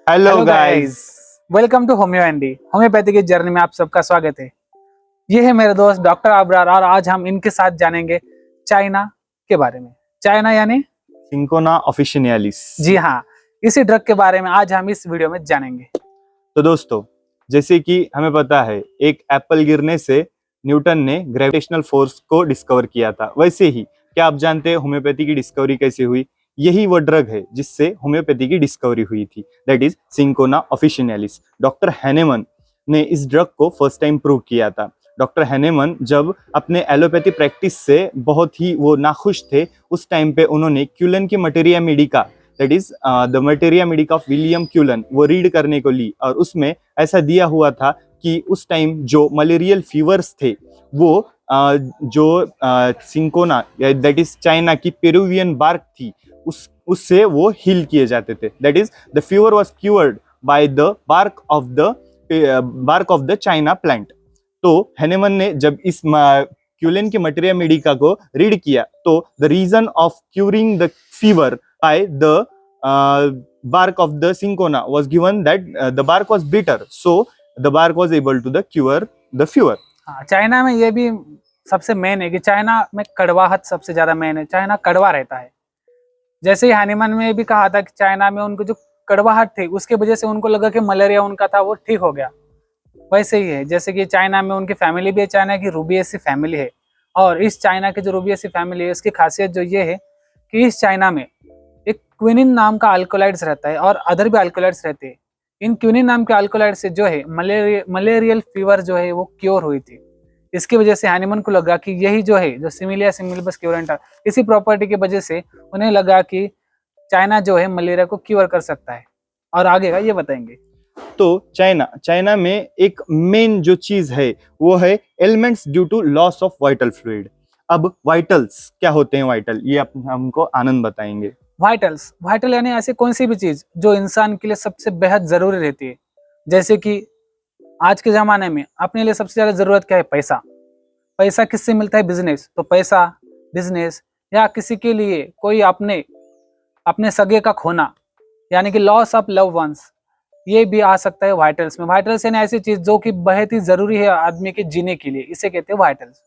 Hello hello guys. Guys, welcome to homeo Andy. Homeopathy की journey में आप सबका स्वागत है। ये है मेरे दोस्त डॉक्टर अबरार और आज हम इनके साथ जानेंगे चाइना के बारे में। चाइना यानी सिंकोना ऑफिशियलिस। जी हाँ, इसी ड्रग के बारे में आज हम इस वीडियो में जानेंगे। तो दोस्तों, जैसे कि हमें पता है एक एप्पल गिरने से न्यूटन ने ग्रेविटेशनल फोर्स को डिस्कवर किया था, वैसे ही क्या आप जानते हैं होम्योपैथी की डिस्कवरी कैसे हुई? यही वो ड्रग है जिससे होम्योपैथी की डिस्कवरी हुई थी, that is cinchona officinalis. Doctor Hahnemann ने इस ड्रग को फर्स्ट टाइम प्रूव किया था। डॉक्टर हैनेमन जब अपने एलोपैथी प्रैक्टिस से बहुत ही वो नाखुश थे, उस टाइम पे उन्होंने क्यूलन की materia medica, that is the materia medica of William Cullen, वो रीड करने को ली और उसमें ऐसा दिया हुआ था कि उस टाइम जो मलेरियल फीवर्स थे वो जो सिंकोना दैट इज चाइना की पेरुवियन बार्क थी उससे वो हील किए जाते थे। That is the fever was cured by the bark of the China plant. तो हैनेमन ने जब इस क्यूलेन की मटेरिया मेडिका को रीड किया तो the reason of curing the fever by the bark of the cinchona was given that the bark was bitter, so the bark was able to cure the fever. हाँ, China में ये भी सबसे main है कि China में कड़वाहट सबसे ज्यादा मेन है। चाइना कड़वा रहता है। जैसे ही हैनेमन में भी कहा था कि चाइना में उनको जो कड़वाहट थी उसके वजह से उनको लगा कि मलेरिया उनका था वो ठीक हो गया। वैसे ही है जैसे कि चाइना में उनकी फैमिली भी है, चाइना की रूबिएसी फैमिली है। और इस चाइना की जो रूबिएसी फैमिली है उसकी खासियत जो ये है कि इस चाइना में एक क्विनिन नाम का अल्कोलाइड्स रहता है और अदर भी अल्कोलाइड्स रहते हैं। इन क्विनिन नाम के अल्कोलाइड से जो है मलेरियल फीवर जो है वो क्योर हुई थी। इसकी वजह से हैनेमन को लगा कि यही जो है जो सिमिलिया सिमिलिबस क्यूरेंटा, इसी प्रॉपर्टी की वजह से उन्हें लगा कि चाइना जो है मलेरिया को क्योर कर सकता है। और आगे का ये बताएंगे। तो चाइना में एक मेन जो चीज है वो है ailments due to loss of vital fluid. अब वाइटल्स क्या होते हैं? वाइटल ये हमको आनंद बताएंगे। वाइटल यानी ऐसी कौन सी भी चीज जो इंसान के लिए सबसे बेहद जरूरी रहती है। जैसे कि आज के जमाने में अपने लिए सबसे ज्यादा जरूरत क्या है? पैसा। पैसा किससे मिलता है? बिजनेस। तो पैसा, बिजनेस या किसी के लिए कोई अपने सगे का खोना यानी कि लॉस ऑफ लव वंस, ये भी आ सकता है वाइटल्स में। वाइटल्स यानी ऐसी चीज जो कि बहुत ही जरूरी है आदमी के जीने के लिए, इसे कहते हैं वाइटल्स।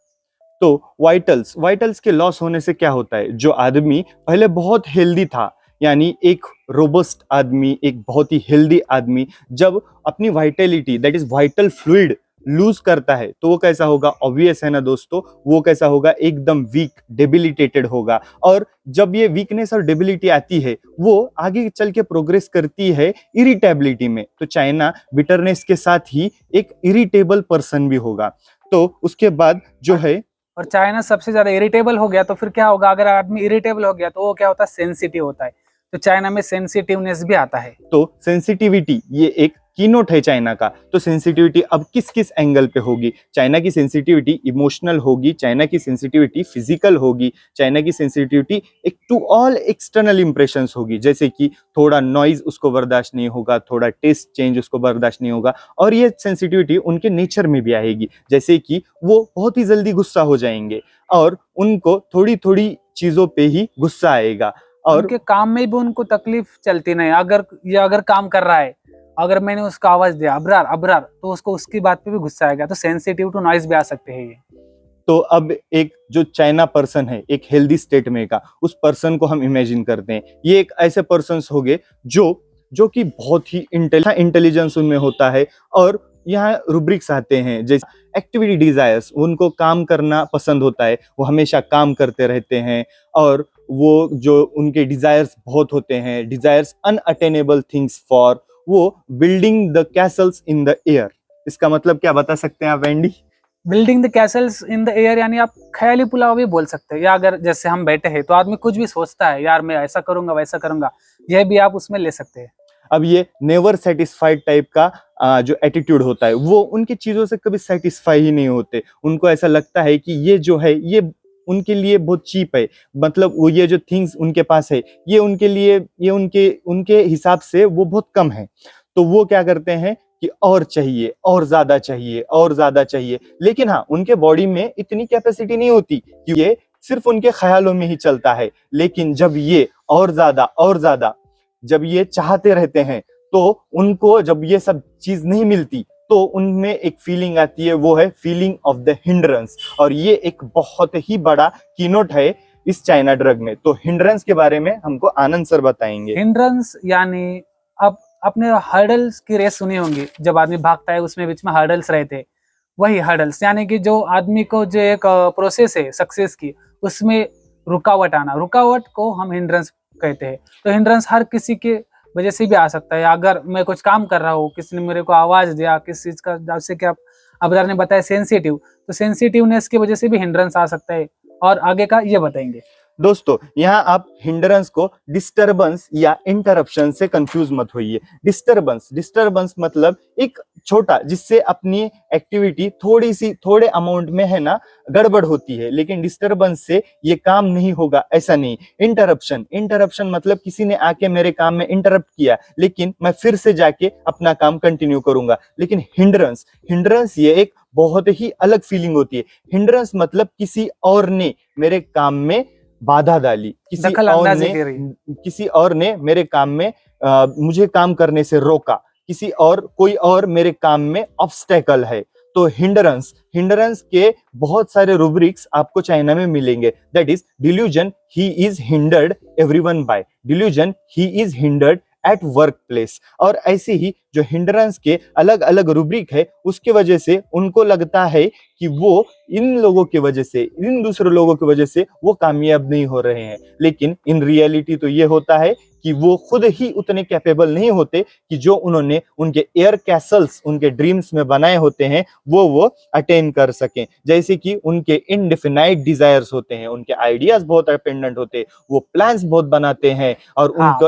तो वाइटल्स के लॉस होने से क्या होता है? जो आदमी पहले बहुत हेल्दी था, यानी एक रोबस्ट आदमी, एक बहुत ही हेल्दी आदमी जब अपनी vitality that is vital fluid lose करता है तो वो कैसा होगा? ऑब्वियस है ना दोस्तों, वो कैसा होगा? एकदम वीक, डेबिलिटेटेड होगा। और जब ये वीकनेस और डेबिलिटी आती है वो आगे चल के प्रोग्रेस करती है इरिटेबिलिटी में। तो चाइना बिटरनेस के साथ ही एक इरिटेबल पर्सन भी होगा। तो उसके बाद जो है, और चाइना सबसे ज्यादा इरिटेबल हो गया तो फिर क्या होगा? अगर आदमी इरिटेबल हो गया तो वो क्या होता है? सेंसिटिव होता है। तो चाइना में सेंसिटिवनेस भी आता है। तो सेंसिटिविटी ये एक कीनोट है चाइना का। तो सेंसिटिविटी अब किस किस एंगल पे होगी? चाइना की सेंसिटिविटी इमोशनल होगी, चाइना की सेंसिटिविटी फिजिकल होगी, चाइना की सेंसिटिविटी एक टू ऑल एक्सटर्नल इंप्रेशंस होगी। जैसे कि थोड़ा नॉइज उसको बर्दाश्त नहीं होगा, थोड़ा टेस्ट चेंज उसको बर्दाश्त नहीं होगा। और ये सेंसिटिविटी उनके नेचर में भी आएगी, जैसे कि वो बहुत ही जल्दी गुस्सा हो जाएंगे और उनको थोड़ी थोड़ी चीजों पे ही गुस्सा आएगा। और उनके काम में भी उनको तकलीफ चलती नहीं। अगर काम कर रहा है, अगर मैंने उसको आवाज दिया अबरार अबरार, तो उसको उसकी बात पे भी गुस्सा आएगा। तो सेंसिटिव टू नॉइज भी आ सकते हैं ये। तो अब एक जो चाइना पर्सन है एक हेल्दी स्टेट में का, उस पर्सन को हम इमेजिन करते हैं। ये एक ऐसे पर्सन हो गए जो कि बहुत ही इंटेलिजेंस उनमें होता है। और यहाँ रुब्रिक्स आते हैं जैसे एक्टिविटी डिजायर्स, उनको काम करना पसंद होता है, वो हमेशा काम करते रहते हैं। और वो जो उनके डिजायर्स बहुत होते हैं, डिजायर्स अनअटेनेबल थिंग्स फॉर, वो building the Castle's in the air. इसका मतलब क्या बता सकते हैं आप Wendy? Building the Castle's in the air यानी आप ख्याली पुलाव भी बोल सकते हैं। या अगर जैसे हम बैठे हैं तो आदमी कुछ भी सोचता है, यार मैं ऐसा करूंगा वैसा करूंगा, यह भी आप उसमें ले सकते हैं। अब ये नेवर सेटिस्फाइड टाइप का जो एटीट्यूड होता है, वो उनकी चीजों से कभी सेटिस्फाई ही नहीं होते। उनको ऐसा लगता है कि ये जो है ये उनके लिए बहुत चीप है, मतलब वो ये जो थिंग्स उनके पास है ये उनके लिए, ये उनके हिसाब से वो बहुत कम है। तो वो क्या करते हैं कि और चाहिए, और ज्यादा चाहिए, और ज्यादा चाहिए। लेकिन हाँ, उनके बॉडी में इतनी कैपेसिटी नहीं होती कि ये सिर्फ उनके ख्यालों में ही चलता है। लेकिन जब ये और ज्यादा जब ये चाहते रहते हैं तो उनको जब ये सब चीज नहीं मिलती तो उनमें एक फीलिंग आती है, वो है फीलिंग ऑफ द हिंड्रेंस। और ये एक बहुत ही बड़ा कीनोट है इस चाइना ड्रग में। तो हिंड्रेंस के बारे में हमको आनंद सर बताएंगे। हिंड्रेंस यानी, अब आपने हर्डल्स की रेस सुनी होंगी, जब आदमी भागता है उसमें बीच में हर्डल्स रहते, वही हर्डल्स यानी कि जो आदमी को जो एक प्रोसेस है सक्सेस की, उसमें रुकावट आना, रुकावट को हम हिंड्रेंस कहते हैं। तो हिंड्रेंस हर किसी के वजह से भी आ सकता है। अगर मैं कुछ काम कर रहा हूँ, किसी ने मेरे को आवाज दिया, किसी चीज का, जैसे कि आप अबरार ने बताया सेंसिटिव, तो सेंसिटिवनेस की वजह से भी हिंड्रेंस आ सकता है। और आगे का ये बताएंगे। दोस्तों यहाँ आप हिंड्रेंस को डिस्टरबेंस या इंटरप्शन से कंफ्यूज मत होइए। डिस्टरबेंस मतलब एक छोटा, जिससे अपनी एक्टिविटी थोड़े अमाउंट में है ना गड़बड़ होती है, लेकिन डिस्टरबेंस से ये काम नहीं होगा, ऐसा नहीं। इंटरप्शन मतलब किसी ने आके मेरे काम में इंटरप्ट किया, लेकिन मैं फिर से जाके अपना काम कंटिन्यू करूंगा। लेकिन हिंड्रेंस ये एक बहुत ही अलग फीलिंग होती है। हिंड्रेंस मतलब किसी और ने मेरे काम में बाधा डाली, किसी और ने मेरे काम में मुझे काम करने से रोका, कोई और मेरे काम में ऑब्स्टेकल है। तो हिंड्रेंस के बहुत सारे रूब्रिक्स आपको चाइना में मिलेंगे। That is delusion, he is hindered everyone by. Delusion, he is hindered at work place. और ऐसे ही जो हिंड्रेंस के अलग अलग रूब्रिक है, उसके वजह से उनको लगता है कि वो इन लोगों की वजह से, इन दूसरे लोगों की वजह से वो कामयाब नहीं हो रहे हैं। लेकिन इन रियलिटी तो ये होता है कि वो खुद ही उतने कैपेबल नहीं होते कि जो उन्होंने उनके एयर कैसल्स उनके ड्रीम्स में बनाए होते हैं वो अटेन कर सकें। जैसे कि उनके इनडिफिनाइट डिजायर्स होते हैं, उनके आइडियाज बहुत डिपेंडेंट होते हैं, वो प्लान्स बहुत बनाते हैं, और उनको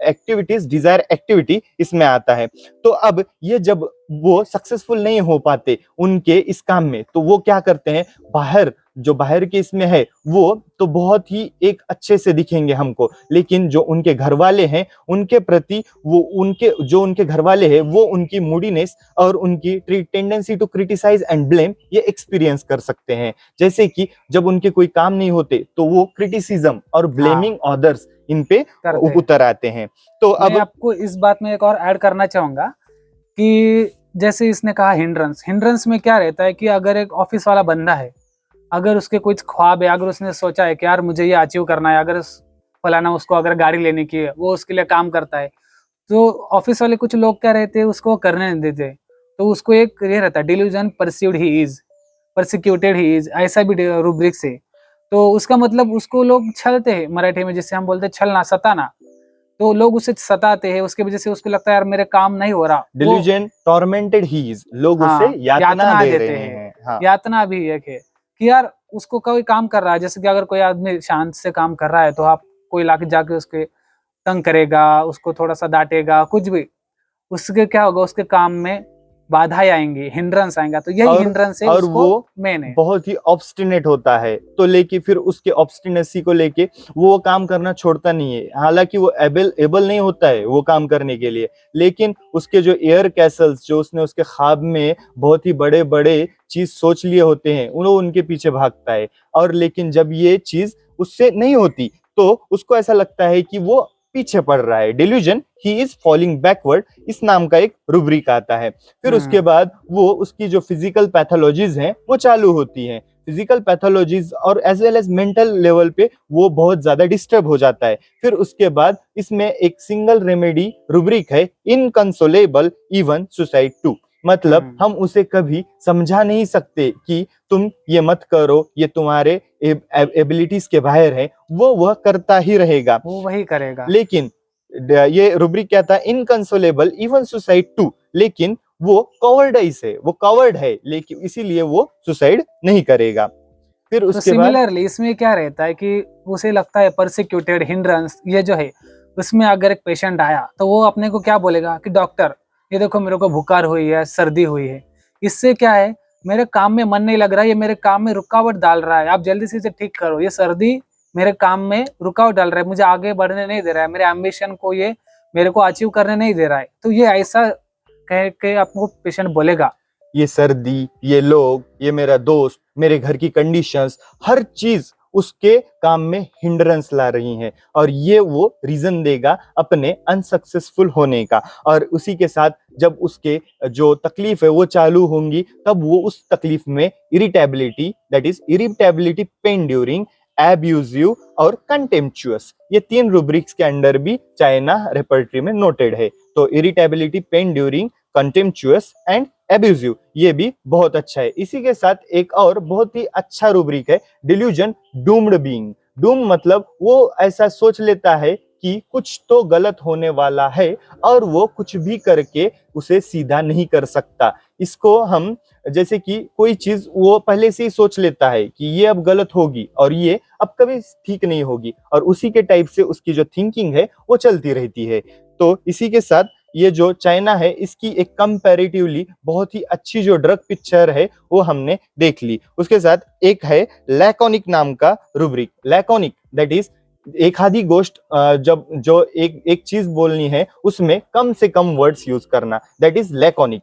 एक्टिविटीज डिजायर एक्टिविटी इसमें आता है। तो अब ये जब वो सक्सेसफुल नहीं हो पाते उनके इस काम में, तो वो क्या करते हैं, बाहर के इसमें है वो तो बहुत ही एक अच्छे से दिखेंगे हमको, लेकिन जो उनके घर वाले हैं उनके प्रति उनके घर वाले हैं वो उनकी मूडीनेस और उनकी tendency to criticise and blame ये एक्सपीरियंस कर सकते हैं। जैसे कि जब उनके कोई काम नहीं होते तो वो क्रिटिसिज्म और ब्लेमिंग अदर्स इन पे उतर आते हैं। तो अब आपको इस बात में एक और ऐड करना चाहूंगा कि जैसे इसने कहा हिंड्रेंस में क्या रहता है कि अगर एक ऑफिस वाला बंदा है, अगर उसके कुछ ख्वाब है, अगर उसने सोचा है कि यार मुझे ये अचीव करना है, अगर फलाना उसको अगर गाड़ी लेने की है, वो उसके लिए काम करता है, तो ऑफिस वाले कुछ लोग क्या रहते हैं उसको करने नहीं देते, तो उसको एक ये रहता है delusion perceived he is, persecuted he is, ऐसा भी रूब्रिक से। तो उसका मतलब उसको लोग छलते हैं, मराठी में जिससे हम बोलते हैं छलना, सताना। तो लोग उसे सताते हैं, उसके वजह से उसको लगता है यार मेरे काम नहीं हो रहा। डिल्यूजन टॉर्मेंटेड ही इज, लोग उसे यातना दे रहे हैं। हाँ। यातना भी एक है कि यार उसको कोई काम कर रहा है, जैसे कि अगर कोई आदमी शांत से काम कर रहा है तो आप कोई लाके जाके उसके तंग करेगा, उसको थोड़ा सा डांटेगा, कुछ भी, उसके क्या होगा, उसके काम में बाधाएं आएंगी, हिंड्रेंस आएगा। तो यही हिंड्रेंस है, और वो मेन है, बहुत ही ऑब्स्टिनेट होता है, तो लेके फिर उसके ऑब्स्टिनेसी को लेके वो काम करना छोड़ता नहीं है। हालांकि वो एबल नहीं होता है वो काम करने के लिए, लेकिन उसके जो एयर कैसल्स जो उसने उसके ख्वाब में बहुत ही बड़े बड़े चीज सोच लिए होते हैं, उनके पीछे भागता है। और लेकिन जब ये चीज उससे नहीं होती तो उसको ऐसा लगता है कि वो पीछे पड़ रहा है। Delusion, he is falling backward, इस नाम का एक रूब्रिक आता है। फिर उसके बाद वो उसकी जो फिजिकल पैथोलॉजीज हैं वो चालू होती हैं। फिजिकल पैथोलॉजीज और as well as mental level पे वो बहुत ज्यादा डिस्टर्ब हो जाता है। फिर उसके बाद इसमें एक सिंगल रेमेडी रूब्रिक है, इनकंसोलेबल इवन सुसाइड टू। मतलब हम उसे कभी समझा नहीं सकते कि तुम ये मत करो, ये तुम्हारे एबिलिटीज के बाहर है, वो करता ही रहेगा, वो वही करेगा। लेकिन ये रूब्रिक क्या था, इनकंसोलेबल इवन सुसाइड टू, लेकिन वो कवर्डाइज है, वो कवर्ड है, लेकिन इसीलिए वो सुसाइड नहीं करेगा। फिर उसके सिमिलरली इसमें क्या रहता है कि उसे लगता है परसिक्यूटेड, हिंड्रेंस ये जो है, उसमें अगर एक पेशेंट आया तो वो अपने को क्या बोलेगा कि डॉक्टर ये देखो मेरे को बुखार हुई है, सर्दी हुई है, इससे क्या है मेरे काम में मन नहीं लग रहा है, ये मेरे काम में रुकावट डाल रहा है, आप जल्दी से इसे ठीक करो, ये सर्दी मेरे काम में रुकावट डाल रहा है, मुझे आगे बढ़ने नहीं दे रहा है, मेरे एम्बिशन को ये मेरे को अचीव करने नहीं दे रहा है। तो ये ऐसा कह के आपको पेशेंट बोलेगा, ये सर्दी, ये लोग, ये मेरा दोस्त, मेरे घर की कंडीशंस, हर चीज उसके काम में हिंड्रेंस ला रही हैं, और ये वो रीजन देगा अपने अनसक्सेसफुल होने का। और उसी के साथ जब उसके जो तकलीफ है वो चालू होंगी, तब वो उस तकलीफ में irritability, that is irritability pen during, abusive और कंटेम्पचुअस, ये 3 रूब्रिक्स के अंडर भी चाइना रेपर्टरी में नोटेड है। तो irritability pen during, contemptuous and abusive, ये भी बहुत अच्छा है। इसी के साथ एक और बहुत ही अच्छा रूब्रिक है डिल्यूजन डूम्ड बीइंग। डूम मतलब वो ऐसा सोच लेता है कि कुछ तो गलत होने वाला है और वो कुछ भी करके उसे सीधा नहीं कर सकता। इसको हम जैसे कि कोई चीज वो पहले से ही सोच लेता है कि ये अब गलत होगी और ये अब कभी ठीक नहीं होगी, और उसी के टाइप से उसकी जो थिंकिंग है वो चलती रहती है। तो इसी के साथ ये जो चाइना है इसकी एक कंपैरेटिवली बहुत ही अच्छी जो ड्रग पिक्चर है वो हमने देख ली। उसके साथ एक है लैकोनिक नाम का रूब्रिक। लैकोनिक दैट इज एक आधी गोष्ट जब जो एक चीज बोलनी है उसमें कम से कम वर्ड्स यूज करना, दैट इज लैकोनिक।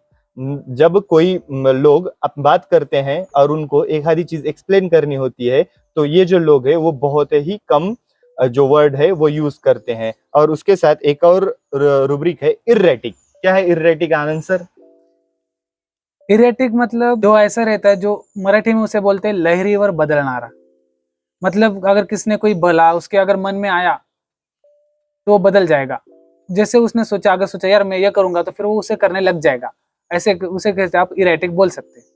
जब कोई लोग बात करते हैं और उनको एक आधी चीज एक्सप्लेन करनी होती है, तो ये जो लोग हैं वो बहुत ही कम जो वर्ड है वो यूज करते हैं। और उसके साथ एक और रूब्रिक है इर्रेटिक। क्या है इर्रेटिक आनंद सर? इरेटिक मतलब जो ऐसा रहता है, जो मराठी में उसे बोलते हैं लहरीवर बदलणारा। मतलब अगर किसने कोई भला उसके अगर मन में आया तो वो बदल जाएगा। जैसे उसने सोचा, अगर सोचा यार मैं ये करूंगा, तो फिर वो उसे करने लग जाएगा। ऐसे उसे कहते आप इरेटिक बोल सकते हैं।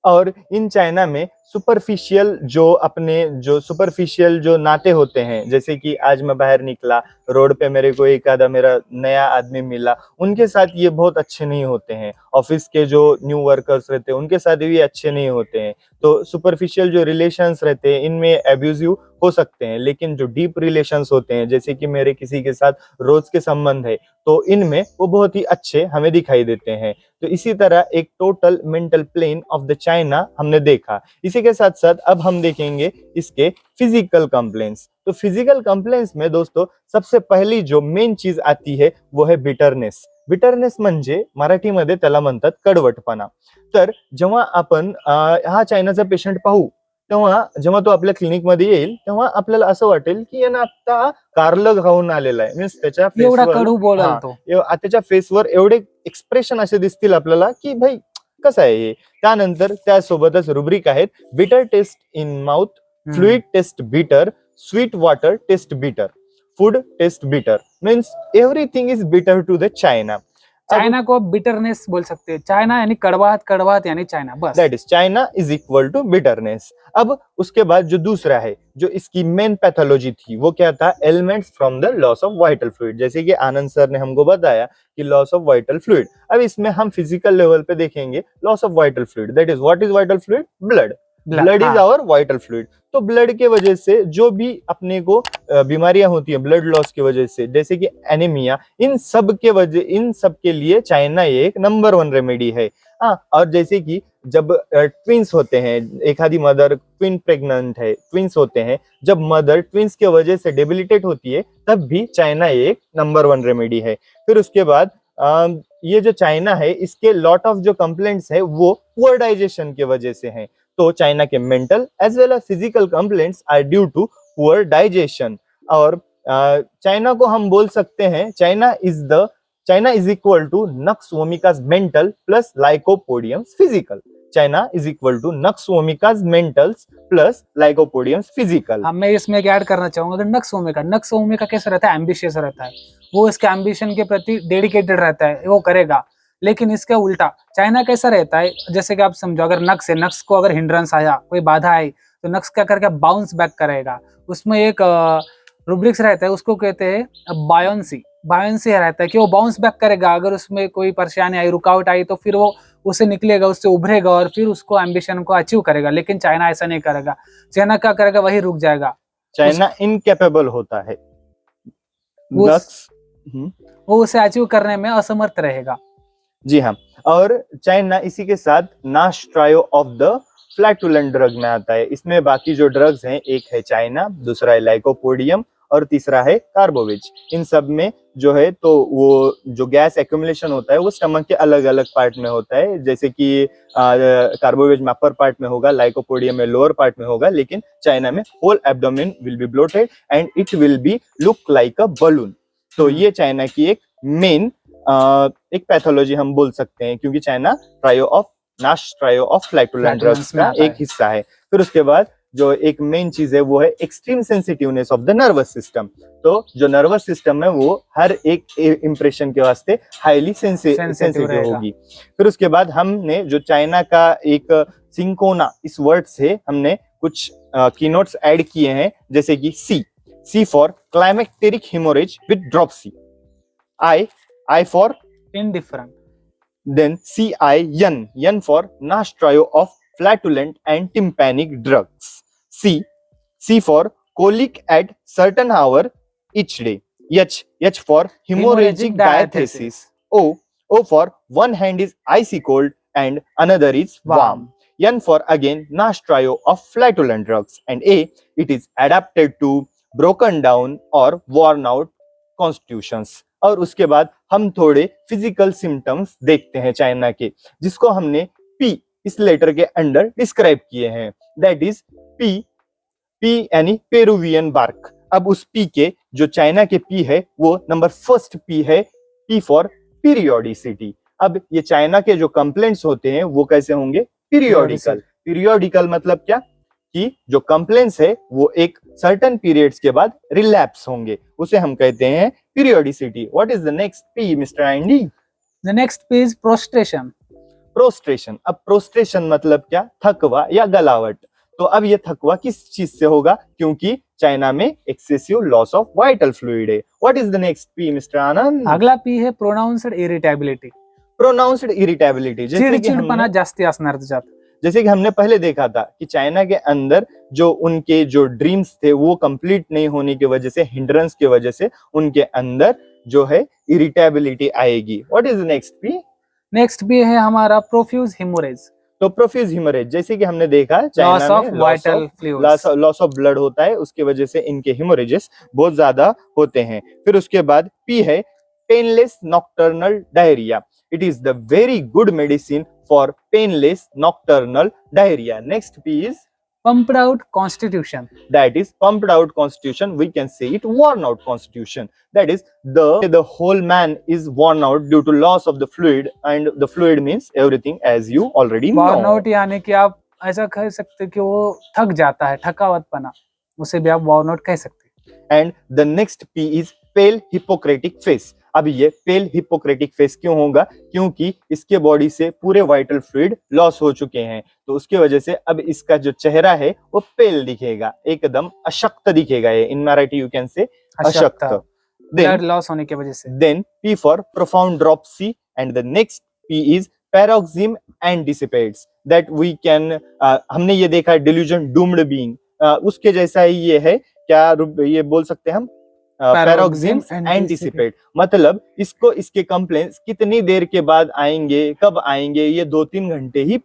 और इन चाइना में सुपरफिशियल जो सुपरफिशियल जो नाते होते हैं, जैसे कि आज मैं बाहर निकला, रोड पे मेरे को एक आधा मेरा नया आदमी मिला, उनके साथ ये बहुत अच्छे नहीं होते हैं। ऑफिस के जो न्यू वर्कर्स रहते हैं उनके साथ भी अच्छे नहीं होते हैं। तो सुपरफिशियल जो रिलेशंस रहते हैं इनमें एब्यूजिव हो सकते हैं, लेकिन जो डीप रिलेशंस होते हैं, जैसे कि मेरे किसी के साथ रोज के संबंध है, तो इनमें वो बहुत ही अच्छे हमें दिखाई देते हैं। तो इसी तरह एक total mental plane of the China हमने देखा। इसी के साथ साथ अब हम देखेंगे इसके फिजिकल कंप्लेंट्स। तो फिजिकल कंप्लेंट्स में दोस्तों सबसे पहली जो मेन चीज आती है वो है बिटरनेस। बिटरनेस म्हणजे मराठीमध्ये त्याला म्हणतात कडवटपणा। तर जेव्हा आपण हा चायनाचा पेशंट पाहू, तेव्हा जेव्हा तो आपल्या क्लिनिक मध्ये येईल तेव्हा आपल्याला असं वाटेल की यानं आता कारलं खाऊन आलेला आहे, मीन्स त्याच्या एवढा फेसवर कडू बोलल तो। त्याच्या फेसवर एवढे एक्सप्रेशन असे दिसतील आपल्याला की भाई कसं आहे हे। त्यानंतर त्यासोबतच रुब्रिक आहेत bitter taste in mouth, fluid taste bitter, sweet water taste bitter, food taste bitter, means everything is bitter to the China. China को बिटरनेस बोल सकते हैं। चाइना यानी कड़वाहट, कड़वाहट यानी चाइना, बस। That is China is equal to bitterness. अब उसके बाद जो दूसरा है, जो इसकी मेन पैथोलॉजी थी वो क्या था? Elements from the loss of vital fluid. जैसे कि आनंद सर ने हमको बताया कि लॉस ऑफ वाइटल फ्लूइड। अब इसमें हम फिजिकल लेवल पे देखेंगे loss of vital fluid, that is what is vital fluid? Blood. Blood is our vital fluid. तो ब्लड के वजह से जो भी अपने को बीमारियां होती है ब्लड लॉस की वजह से, जैसे कि एनीमिया, इन सब के लिए चाइना एक नंबर 1 रेमेडी है। हाँ, और जैसे कि जब ट्विंस होते हैं, एक आधी मदर ट्विन प्रेग्नेंट है, ट्विंस होते हैं, जब मदर ट्विंस के वजह से डेबिलिटेट होती है तब भी चाइना एक नंबर 1 रेमेडी है। फिर उसके बाद ये जो चाइना है इसके लॉट ऑफ जो कंप्लेंट्स है वो पुअर डाइजेशन के वजह से हैं। तो चाइना के mental as well as physical complaints are due to poor digestion. और चाइना को हम बोल सकते हैं China is equal to nux vomica's mental plus lycopodium's physical. China is equal to nux vomica's mentals plus lycopodium's physical. हाँ, मैं इसमें एक ऐड करना चाहूंगा कि नक्स वोमिका कैसा रहता है? एम्बिशियस रहता है, वो इसके एम्बिशन के प्रति डेडिकेटेड रहता है, वो करेगा। लेकिन इसका उल्टा चाइना कैसा रहता है, जैसे कि आप समझो, अगर नक्स है, नक्स को अगर हिंड्रेंस आया, कोई बाधा आई, तो नक्स क्या करके बाउंस बैक करेगा। उसमें एक रूब्रिक्स रहता है, उसको कहते हैं बायोंसी। बायोंसी रहता है कि वो बाउंस बैक करेगा, अगर उसमें कोई परेशानी आई, रुकावट आई, तो फिर वो उससे निकलेगा, उससे उभरेगा और फिर उसको एम्बिशन को अचीव करेगा। लेकिन चाइना ऐसा नहीं करेगा। चाइना क्या करेगा? वही रुक जाएगा। चाइना इनकेपेबल होता है, वो उसे अचीव करने में असमर्थ रहेगा। जी हाँ। और चाइना इसी के साथ नाश trio of the flatulent drug में आता है। इसमें बाकी जो ड्रग्स हैं, एक है चाइना, दूसरा है लाइकोपोडियम और तीसरा है कार्बोवेज। इन सब में जो है तो वो जो गैस एक्यूमुलेशन होता है वो स्टमक के अलग अलग पार्ट में होता है, जैसे कि कार्बोवेज में अपर पार्ट में होगा, लाइकोपोडियम में लोअर पार्ट में होगा, लेकिन चाइना में whole abdomen will be bloated and it will be look like a balloon. तो ये चाइना की एक मेन एक पैथोलॉजी हम बोल सकते हैं, क्योंकि China trio of flatulent drugs का एक हिस्सा है। फिर उसके बाद जो एक मेन चीज है वो है extreme sensitiveness of the nervous system. तो जो नर्वस सिस्टम है वो हर एक इंप्रेशन के वास्ते हाईली सेंसिटिव होगी। फिर उसके बाद हमने जो चाइना का एक सिंकोना इस वर्ड से हमने कुछ कीनोट्स ऐड किए हैं, जैसे कि C for climacteric haemorrhage with dropsy, I for indifferent, then Yan for Nash trio of flatulent and tympanic drugs. C for colic at certain hour each day. H for hemorrhagic diathesis. O for one hand is icy cold and another is warm. N for again Nash trio of flatulent drugs. And A, it is adapted to broken down or worn out constitutions. और उसके बाद हम थोड़े physical symptoms देखते हैं China के, जिसको हमने पी इस लेटर के अंडर डिस्क्राइब किए हैं। दैट इज पी यानी पेरुवियन बार्क। अब उस पी के जो चाइना के पी है वो नंबर फर्स्ट पी है, पी फॉर पीरियोडिसिटी। अब ये चाइना के जो कंप्लेंट्स होते हैं वो कैसे होंगे? पीरियोडिकल मतलब क्या कि जो कंप्लेंट्स है वो एक सर्टेन पीरियड्स के बाद रिलैप्स होंगे, उसे हम कहते हैं periodicity. What is the next P mister Andy? The next P is prostration. अब प्रोस्ट्रेशन मतलब क्या? थकवा या गलावट। तो अब ये थकवा किस चीज से होगा? क्योंकि चाइना में excessive loss of vital fluid है। What is the next P mister Anand? अगला पी है प्रोनाउंस्ड इरिटेबिलिटी। चिड़चिड़पना जास्ती असणार त्याच्यात। जैसे कि हमने पहले देखा था कि चाइना के अंदर जो उनके जो ड्रीम्स थे वो कंप्लीट नहीं होने की वजह से, हिंड्रेंस की वजह से उनके अंदर जो है इरिटेबिलिटी आएगी। What is next P? Next P है हमारा प्रोफ्यूज हेमोरेज। तो प्रोफ्यूज हेमोरेज जैसे कि हमने देखा चाइना में लॉस ऑफ ब्लड होता है, उसके वजह से इनके हेमोरेजेस बहुत ज्यादा होते हैं। फिर उसके बाद पी है painless nocturnal diarrhoea. It is the very good medicine for painless nocturnal diarrhea. Next P is pumped out constitution. That is pumped out constitution. We can say it worn out constitution. That is the whole man is worn out due to loss of the fluid, and the fluid means everything as you already know. Worn out यानी कि आप ऐसा कह सकते कि वो थक जाता है, थकावटपना, उसे भी आप worn out कह सकते। And the next P is pale Hippocratic face. अब ये पेल हिपोक्रेटिक फेस क्यों होगा? क्योंकि इसके बॉडी से पूरे वाइटल फ्लूइड लॉस हो चुके हैं, तो उसकी वजह से अब इसका जो चेहरा है वो पेल दिखेगा, एकदम अशक्त दिखेगा। ये इन मराठी यू कैन से अशक्त, ब्लड लॉस होने की वजह से। Then P for profound dropsy and the next P is paroxysm and dissipates. That we can हमने ये देखा है डिल्यूजन डूम्ड बीइंग, उसके जैसा ही ये है। क्या ये बोल सकते हैं हम? पैरोक्सिम एंटीसिपेट। मतलब इसको इसके कंप्लेंट्स कितनी देर के बाद आएंगे, कब आएंगे, ये 2-3 घंटे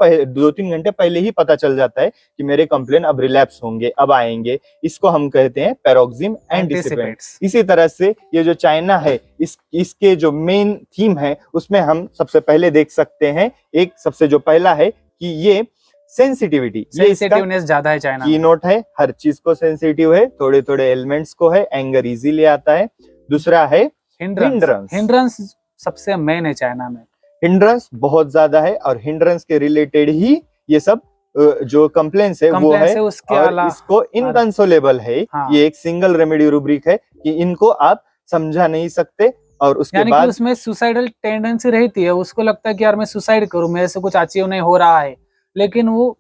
पहले ही पता चल जाता है कि मेरे कंप्लेंट अब रिलैप्स होंगे, अब आएंगे। इसको हम कहते हैं पैरोक्सिम एंटीसिपेट। इसी तरह से ये जो चाइना है इसके जो मेन थीम है उसमें हम सबसे पहले देख सकते हैं, एक सबसे जो पहला है कि ये सेंसिटिवनेस ज्यादा है चाइना की नोट है, हर चीज को सेंसिटिव है, थोड़े थोड़े एलिमेंट्स को है, एंगर इजीली आता है। दूसरा है हिंड्रेंस सबसे मेन है चाइना में, हिंड्रेंस बहुत ज्यादा है और हिंड्रेंस के रिलेटेड ही ये सब जो कंप्लेंट्स है वो है, और इसको इनकंसोलेबल है। हाँ। ये एक सिंगल रेमेडी रूब्रिक है कि इनको आप समझा नहीं सकते, और उसके बाद उसमें सुसाइडल टेंडेंसी रहती है, उसको लगता है कि यार मैं सुसाइड करूं, मेरे से कुछ अचीव नहीं हो रहा है, लेकिन वो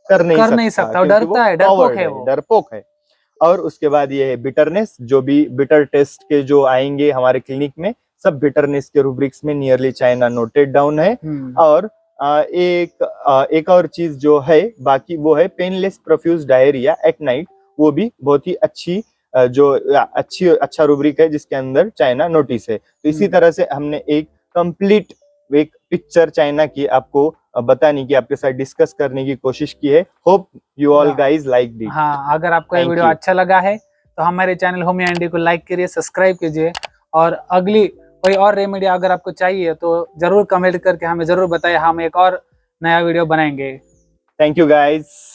कर नहीं सकता, डरता है, डरपोक है। और उसके बाद ये है बिटरनेस, जो भी बिटर टेस्ट के जो आएंगे हमारे क्लिनिक में सब बिटरनेस के रूब्रिक्स में नियरली चाइना नोटेड डाउन है। और एक और चीज जो है बाकी वो है painless profuse diarrhoea at night. वो भी बहुत ही अच्छा रूब्रिक है जिसके अंदर चाइना नोटिस है। तो इसी तरह से हमने एक कंप्लीट एक पिक्चर चाइना की आपको बताने की, आपके साथ डिस्कस करने की कोशिश की है। Hope you all guys like this. हाँ, अगर आपको ये वीडियो अच्छा लगा है तो हमारे चैनल होमियो एंडी को लाइक करिए, सब्सक्राइब कीजिए, और अगली कोई और रेमेडी अगर आपको चाहिए तो जरूर कमेंट करके हमें जरूर बताइए, हम एक और नया वीडियो बनाएंगे। Thank you guys.